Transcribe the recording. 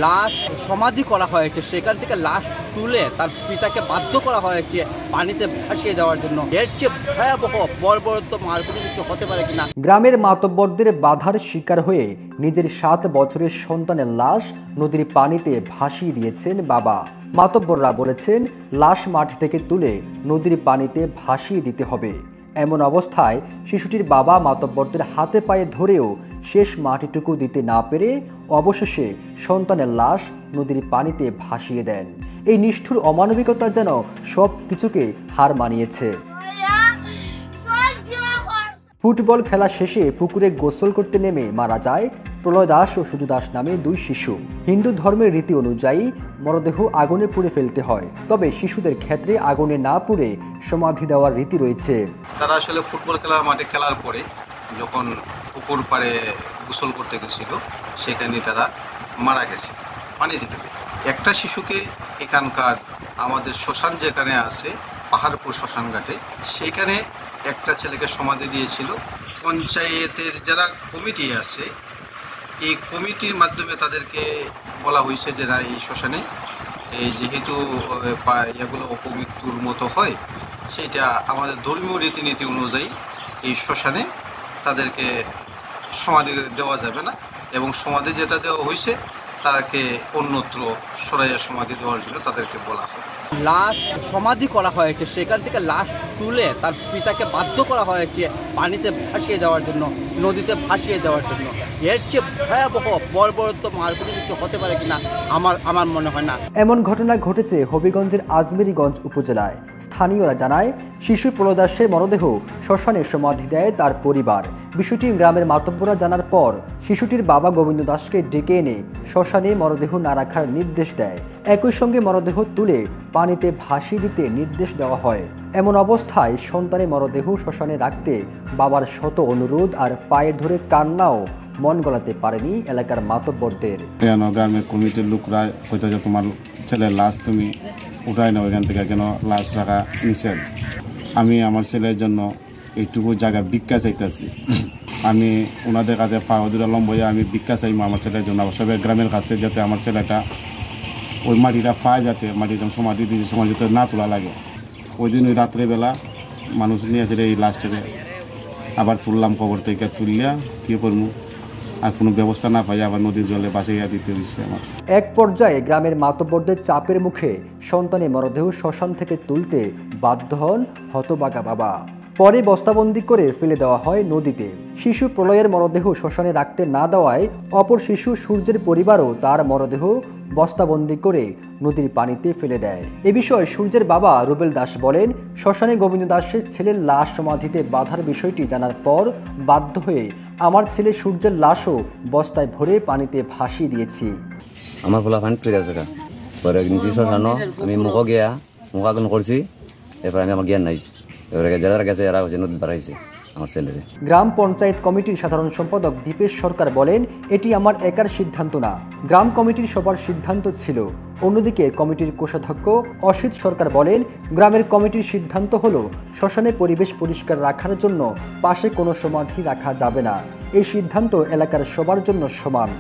লাশ সমাধি করা হয়েছে, সেখান থেকে লাশ তুলে তার পিতাকে বাধ্য করা হয়েছে পানিতে ভাসিয়ে দেওয়ার জন্য। এর চেয়ে ভয়াবহ বর্বরতম আর কোনো কিছু হতে পারে কিনা। গ্রামের মাতব্বরদের বাধার শিকার হয়ে নিজের 7 বছরের সন্তানের লাশ নদীর পানিতে ভাসিয়ে দিয়েছেন বাবা। মাতব্বররা বলেছেন লাশ মাটি থেকে তুলে নদীর পানিতে ভাসিয়ে দিতে হবে। এমন অবস্থায় শিশুটির বাবা মাতব্বরদের হাতে পায়ে ধরেও শেষ মাটিটুকু দিতে না পেরে অবশেষে সন্তানের লাশ নদীর পানিতে ভাসিয়ে দেন। এই নিষ্ঠুর অমানবিকতা যেন সব কিছুকে হার মানিয়েছে। ফুটবল খেলা শেষে পুকুরে গোসল করতে নেমে মারা যায় প্রলয় দাস ও সুজু দাস নামে 2 শিশু। হিন্দু ধর্মের রীতি অনুযায়ী মরদেহ আগুনে পুড়ে ফেলতে হয়, তবে শিশুদের ক্ষেত্রে আগুনে না পুড়ে সমাধি দেওয়ার রীতি রয়েছে। তারা আসলে ফুটবল খেলার মাঠে খেলার পরে যখন পুকুর পাড়ে গোসল করতে গেছিল, সেখানে তারা মারা গেছে পানি দিতে। একটা শিশুকে এখানকার আমাদের শ্মশান যেখানে আছে পাহাড়পুর শ্মশান ঘাটে, সেখানে একটা ছেলেকে সমাধি দিয়েছিল। পঞ্চায়েতের যারা কমিটি আছে, এই কমিটির মাধ্যমে তাদেরকে বলা হয়েছে যে না, এই শ্মশানে এই যেহেতু এগুলো অপমৃত্যুর মতো হয়, সেটা আমাদের ধর্মীয় রীতিনীতি অনুযায়ী এই শ্মশানে তাদেরকে সমাধি দেওয়া যাবে না, এবং সমাধি যেটা দেওয়া হয়েছে তাকে অন্যত্র সরাইয়া সমাধি দেওয়ার জন্য তাদেরকে বলা হয়। লাশ সমাধি করা হয়েছে, সেখান থেকে লাশ তুলে তার পিতাকে বাধ্য করা হয়েছে পানিতে ভাসিয়ে দেওয়ার জন্য, নদীতে ভাসিয়ে দেওয়ার জন্য। এর চেয়ে ভয়াবহ বর্বরতম আর কোনো কিছু হতে পারে কিনা আমার মনে হয় না। এমন ঘটনা ঘটেছে হবিগঞ্জের আজমেরীগঞ্জ উপজেলায়। স্থানীয়রা জানায় শিশু প্রলয় দাসের মরদেহ শ্মশানে সমাধি দেয় তার পরিবার। বিষয়টি গ্রামের মাতব্বররা জানার পর শিশুটির বাবা গোবিন্দ দাসকে ডেকে এনে শ্মশানে মরদেহ না রাখার নির্দেশ দেয়। একই সঙ্গে মরদেহ তুলে পানিতে ভাসিয়ে দিতে নির্দেশ দেওয়া হয়। এমন অবস্থায় সন্তানের মরদেহ শ্মশানে রাখতে বাবার শত অনুরোধ আর পায়ে ধরে কান্নাও মন গলাতে পারেনি এলাকার মাতব্বরদের। গ্রামের কমিটির লোকরা কইতেছে তোমার ছেলের লাশ তুমি উঠাই নাও এখান থেকে, কেন লাশ রাখা নিষেধ। আমি আমার ছেলের জন্য এইটুকু জায়গা ভিক্ষা চাইতেছি। আমি ওনাদের কাছে ফাওয়াদুর আলম বইয়া আমি ভিক্ষা চাইবো আমার ছেলের জন্য, সবাই গ্রামের কাছে, যাতে আমার ছেলেটা ওই মাটিটা পায়, যাতে মাটিটা সমাধি দিতে সময় যাতে না তোলা লাগে। ওই দিন ওই রাত্রেবেলা মানুষ নিয়ে আসলে এই লাস্টের আবার তুললাম, কবর থেকে তুললিয়া কী করবো, আর কোনো ব্যবস্থা না পাই আবার নদীর জলে বাঁচিয়ে দিতে হচ্ছে আমার। এক পর্যায়ে গ্রামের মাতব্বরদের চাপের মুখে সন্তানের মরদেহ শ্মশান থেকে তুলতে বাধ্য হন হতবাগা বাবা। পরে বস্তাবন্দি করে ফেলে দেওয়া হয় নদীতে। শিশু প্রলয়ের মরদেহ শ্মশানে রাখতে না দেওয়ায় অপর শিশু সূর্যের পরিবারও তার মরদেহ বস্তাবন্দি করে নদীর পানিতে ফেলে দেয়। এ বিষয়ে সূর্যের বাবা রুবেল দাস বলেন, শ্মশানে গোবিন্দ দাসের ছেলের লাশ সমাধিতে বাধার বিষয়টি জানার পর বাধ্য হয়ে আমার ছেলে সূর্যের লাশও বস্তায় ভরে পানিতে ভাসিয়ে দিয়েছি। আমার ফলা পানি ফিরে আসে পরে নিজে শ্মশানো আমি মুখ গিয়া মুখাগুন করছি, এরপর আমি আমার জ্ঞান নাই, এবারে যারা গেছে এরা হচ্ছে নদী বাড়াইছে আমার ছেলের। গ্রাম পঞ্চায়েত কমিটির সাধারণ সম্পাদক দীপেশ সরকার বলেন, এটি আমার একার সিদ্ধান্ত না, গ্রাম কমিটির সবার সিদ্ধান্ত ছিল। অন্যদিকে কমিটির কোষাধ্যক্ষ অসিত সরকার বলেন, গ্রামের কমিটির সিদ্ধান্ত হলো শ্মশানে পরিবেশ পরিষ্কার রাখার জন্য পাশে কোনো সমাধি রাখা যাবে না। এই সিদ্ধান্ত এলাকার সবার জন্য সমান।